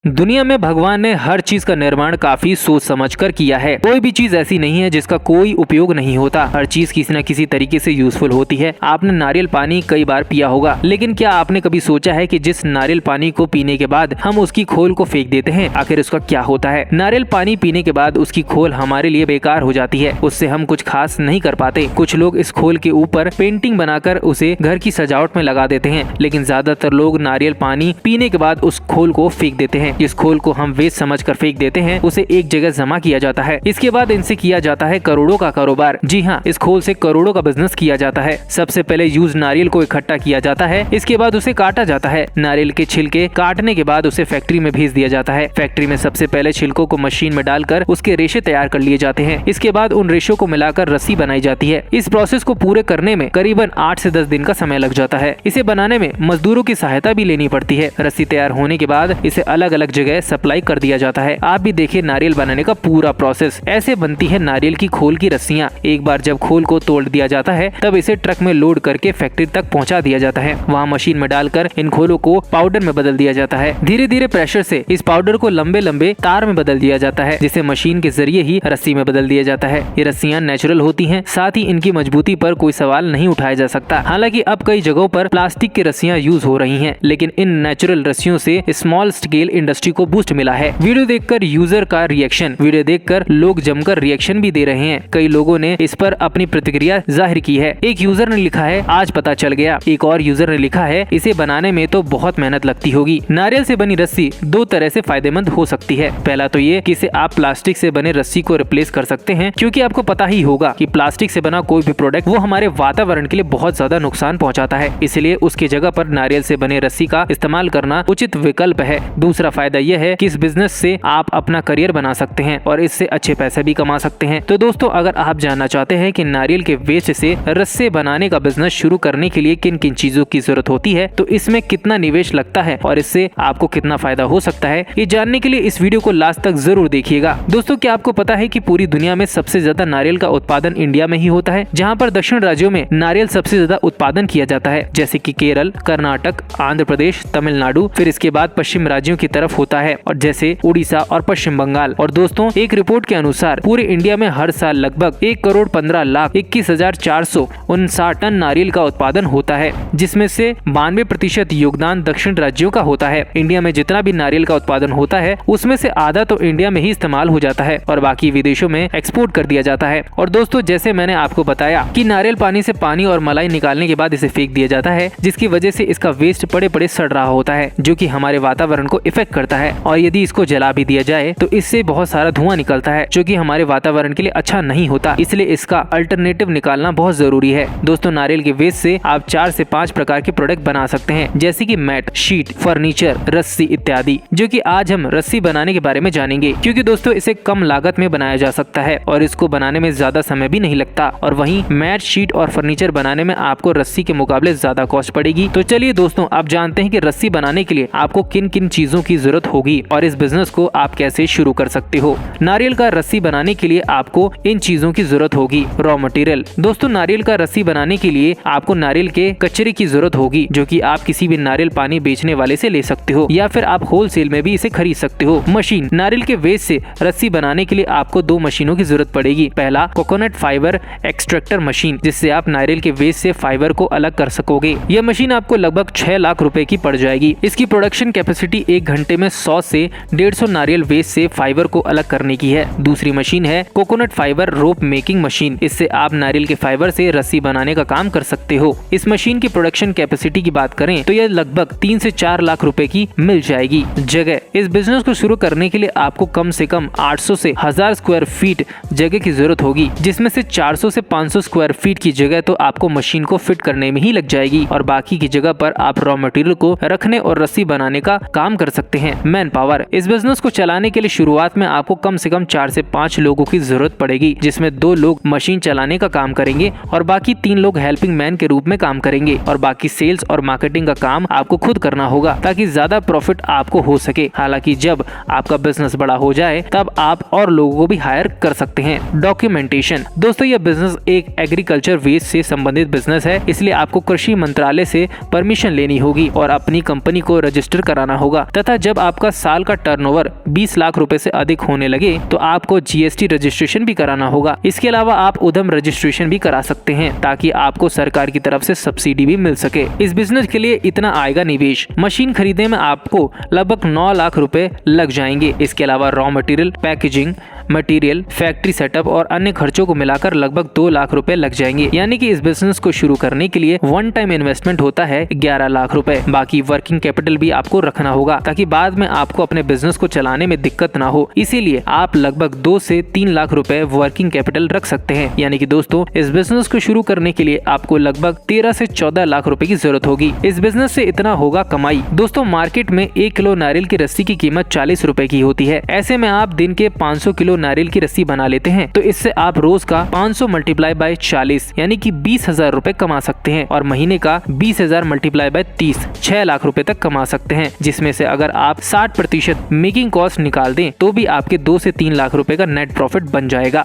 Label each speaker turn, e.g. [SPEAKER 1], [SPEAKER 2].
[SPEAKER 1] दुनिया में भगवान ने हर चीज का निर्माण काफी सोच समझकर किया है। कोई भी चीज ऐसी नहीं है जिसका कोई उपयोग नहीं होता। हर चीज किसी न किसी तरीके से यूजफुल होती है। आपने नारियल पानी कई बार पिया होगा, लेकिन क्या आपने कभी सोचा है कि जिस नारियल पानी को पीने के बाद हम उसकी खोल को फेंक देते हैं, आखिर उसका क्या होता है? नारियल पानी पीने के बाद उसकी खोल हमारे लिए बेकार हो जाती है। उससे हम कुछ खास नहीं कर पाते। कुछ लोग इस खोल के ऊपर पेंटिंग बनाकर उसे घर की सजावट में लगा देते हैं, लेकिन ज्यादातर लोग नारियल पानी पीने के बाद उस खोल को फेंक देते हैं। जिस खोल को हम वेस्ट समझकर फेंक देते हैं, उसे एक जगह जमा किया जाता है। इसके बाद इनसे किया जाता है करोड़ों का कारोबार। जी हाँ, इस खोल से करोड़ों का बिजनेस किया जाता है। सबसे पहले यूज नारियल को इकट्ठा किया जाता है। इसके बाद उसे काटा जाता है। नारियल के छिलके काटने के बाद उसे फैक्ट्री में भेज दिया जाता है। फैक्ट्री में सबसे पहले छिलकों को मशीन में डालकर उसके रेशे तैयार कर लिए जाते हैं। इसके बाद उन रेशों को मिलाकर रस्सी बनाई जाती है। इस प्रोसेस को पूरे करने में करीबन 8 से 10 दिन का समय लग जाता है। इसे बनाने में मजदूरों की सहायता भी लेनी पड़ती है। रस्सी तैयार होने के बाद इसे अलग अलग जगह सप्लाई कर दिया जाता है। आप भी देखिए नारियल बनाने का पूरा प्रोसेस। ऐसे बनती है नारियल की खोल की रस्सियाँ। एक बार जब खोल को तोड़ दिया जाता है, तब इसे ट्रक में लोड करके फैक्ट्री तक पहुंचा दिया जाता है। वहाँ मशीन में डालकर इन खोलों को पाउडर में बदल दिया जाता है। धीरे धीरे प्रेशर से इस पाउडर को लंबे लंबे तार में बदल दिया जाता है, जिसे मशीन के जरिए ही रस्सी में बदल दिया जाता है। ये रस्सियाँ नेचुरल होती हैं, साथ ही इनकी मजबूती पर कोई सवाल नहीं उठाया जा सकता। हालांकि अब कई जगहों पर प्लास्टिक की रस्सियाँ यूज हो रही हैं, लेकिन इन नेचुरल रस्सियों से स्मॉल स्केल इंडस्ट्री को बूस्ट मिला है। वीडियो देखकर यूजर का रिएक्शन। वीडियो देखकर लोग जमकर रिएक्शन भी दे रहे हैं। कई लोगों ने इस पर अपनी प्रतिक्रिया जाहिर की है। एक यूजर ने लिखा है, आज पता चल गया। एक और यूजर ने लिखा है, इसे बनाने में तो बहुत मेहनत लगती होगी। नारियल से बनी रस्सी दो तरह से फायदेमंद हो सकती है। पहला तो ये कि इसे आप प्लास्टिक से बने रस्सी को रिप्लेस कर सकते हैं, क्योंकि आपको पता ही होगा कि प्लास्टिक से बना कोई भी प्रोडक्ट वो हमारे वातावरण के लिए बहुत ज्यादा नुकसान पहुंचाता है। इसलिए उसकी जगह पर नारियल से बने रस्सी का इस्तेमाल करना उचित विकल्प है। दूसरा फायदा यह है कि इस बिजनेस से आप अपना करियर बना सकते हैं और इससे अच्छे पैसे भी कमा सकते हैं। तो दोस्तों, अगर आप जानना चाहते हैं कि नारियल के वेस्ट से रस्से बनाने का बिजनेस शुरू करने के लिए किन किन चीजों की जरूरत होती है, तो इसमें कितना निवेश लगता है और इससे आपको कितना फायदा हो सकता है, ये जानने के लिए इस वीडियो को लास्ट तक जरूर देखिएगा। दोस्तों, क्या आपको पता है कि पूरी दुनिया में सबसे ज्यादा नारियल का उत्पादन इंडिया में ही होता है, जहाँ पर दक्षिण राज्यों में नारियल सबसे ज्यादा उत्पादन किया जाता है, जैसे कि केरल, कर्नाटक, आंध्र प्रदेश, तमिलनाडु। फिर इसके बाद पश्चिम राज्यों की तरफ होता है, और जैसे उड़ीसा और पश्चिम बंगाल। और दोस्तों, एक रिपोर्ट के अनुसार पूरे इंडिया में हर साल लगभग 1,15,21,459 टन नारियल का उत्पादन होता है, जिसमें से 92% योगदान दक्षिण राज्यों का होता है। इंडिया में जितना भी नारियल का उत्पादन होता है, उसमें से आधा तो इंडिया में ही इस्तेमाल हो जाता है और बाकी विदेशों में एक्सपोर्ट कर दिया जाता है। और दोस्तों, जैसे मैंने आपको बताया कि नारियल पानी से पानी और मलाई निकालने के बाद इसे फेंक दिया जाता है, जिसकी वजह से इसका वेस्ट पड़े पड़े सड़ रहा होता है, जो कि हमारे वातावरण को इफेक्ट करता है। और यदि इसको जला भी दिया जाए तो इससे बहुत सारा धुआं निकलता है, जो कि हमारे वातावरण के लिए अच्छा नहीं होता। इसलिए इसका अल्टरनेटिव निकालना बहुत जरूरी है। दोस्तों, नारियल के वेस्ट से आप 4 से 5 प्रकार के प्रोडक्ट बना सकते हैं, जैसे कि मैट, शीट, फर्नीचर, रस्सी इत्यादि, जो कि आज हम रस्सी बनाने के बारे में जानेंगे। क्योंकि दोस्तों, इसे कम लागत में बनाया जा सकता है और इसको बनाने में ज्यादा समय भी नहीं लगता। और वहीं मैट, शीट और फर्नीचर बनाने में आपको रस्सी के मुकाबले ज्यादा कॉस्ट पड़ेगी। तो चलिए दोस्तों, आप जानते हैं कि रस्सी बनाने के लिए आपको किन किन चीजों की जरूरत होगी और इस बिजनेस को आप कैसे शुरू कर सकते हो। नारियल का रस्सी बनाने के लिए आपको इन चीजों की जरूरत होगी। Raw material. दोस्तों, नारियल का रस्सी बनाने के लिए आपको नारियल के कचरे की जरूरत होगी, जो कि आप किसी भी नारियल पानी बेचने वाले से ले सकते हो, या फिर आप होलसेल में भी इसे खरीद सकते हो। मशीन। नारियल के वेस्ट से रस्सी बनाने के लिए आपको 2 मशीनों की जरूरत पड़ेगी। पहला, कोकोनट फाइबर एक्सट्रैक्टर मशीन, जिससे आप नारियल के वेस्ट से फाइबर को अलग कर सकोगे। यह मशीन आपको लगभग 6 लाख रुपए की पड़ जाएगी। इसकी प्रोडक्शन कैपेसिटी 1 घंटे में 100 से 150 नारियल वेस्ट से फाइबर को अलग करने की है। दूसरी मशीन है कोकोनट फाइबर रोप मेकिंग मशीन। इससे आप नारियल के फाइबर से रस्सी बनाने का काम कर सकते हो। इस मशीन की प्रोडक्शन कैपेसिटी की बात करें तो यह लगभग 3 से 4 लाख रुपए की मिल जाएगी। जगह। इस बिजनेस को शुरू करने के लिए आपको कम से कम 800 से 1000 स्क्वायर फीट जगह की जरूरत होगी, जिसमें से 400 से 500 स्क्वायर फीट की जगह तो आपको मशीन को फिट करने में ही लग जाएगी, और बाकी की जगह पर आप रॉ मटेरियल को रखने और रस्सी बनाने का काम कर सकते हैं। Man power. इस बिजनेस को चलाने के लिए शुरुआत में आपको कम से कम 4 से 5 लोगों की जरूरत पड़ेगी, जिसमें 2 लोग मशीन चलाने का काम करेंगे और बाकी 3 लोग हेल्पिंग मैन के रूप में काम करेंगे। और बाकी सेल्स और मार्केटिंग का काम आपको खुद करना होगा, ताकि ज्यादा प्रॉफिट आपको हो सके। हालांकि जब आपका बिजनेस बड़ा हो जाए, तब आप और लोगों को भी हायर कर सकते हैं। डॉक्यूमेंटेशन। दोस्तों, यह बिजनेस एक एग्रीकल्चर वेस्ट से संबंधित बिजनेस है, इसलिए आपको कृषि मंत्रालय से परमिशन लेनी होगी और अपनी कंपनी को रजिस्टर कराना होगा। तथा जब जब आपका साल का टर्नओवर 20 लाख रुपए से अधिक होने लगे तो आपको जीएसटी रजिस्ट्रेशन भी कराना होगा। इसके अलावा आप उद्यम रजिस्ट्रेशन भी करा सकते हैं ताकि आपको सरकार की तरफ से सब्सिडी भी मिल सके। इस बिजनेस के लिए इतना आएगा निवेश। मशीन खरीदने में आपको लगभग 9 लाख रुपए लग जाएंगे। इसके अलावा raw material, packaging material, factory setup और अन्य खर्चों को मिलाकर लगभग 2 लाख रुपए लग जाएंगे। यानी कि इस बिजनेस को शुरू करने के लिए वन टाइम इन्वेस्टमेंट होता है 11 लाख रुपए। बाकी वर्किंग कैपिटल भी आपको रखना होगा ताकि बाद में आपको अपने बिजनेस को चलाने में दिक्कत ना हो। इसीलिए आप लगभग 2 से 3 लाख रुपए वर्किंग कैपिटल रख सकते हैं। यानी कि दोस्तों इस बिजनेस को शुरू करने के लिए आपको लगभग 13 से 14 लाख रुपए की जरूरत होगी। इस बिजनेस से इतना होगा कमाई। दोस्तों मार्केट में 1 किलो नारियल की रस्सी की कीमत 40 रुपए की होती है। ऐसे में आप दिन के 500 किलो नारियल की रस्सी बना लेते हैं तो इससे आप रोज का 500 मल्टीप्लाई बाय 40 यानी कि 20,000 रुपए कमा सकते हैं और महीने का 20,000 मल्टीप्लाई बाय 30 6 लाख रुपए तक कमा सकते हैं। जिसमें से अगर आप 60% मेकिंग कॉस्ट निकाल दें तो भी आपके 2 से 3 लाख रुपए का नेट प्रॉफिट बन जाएगा।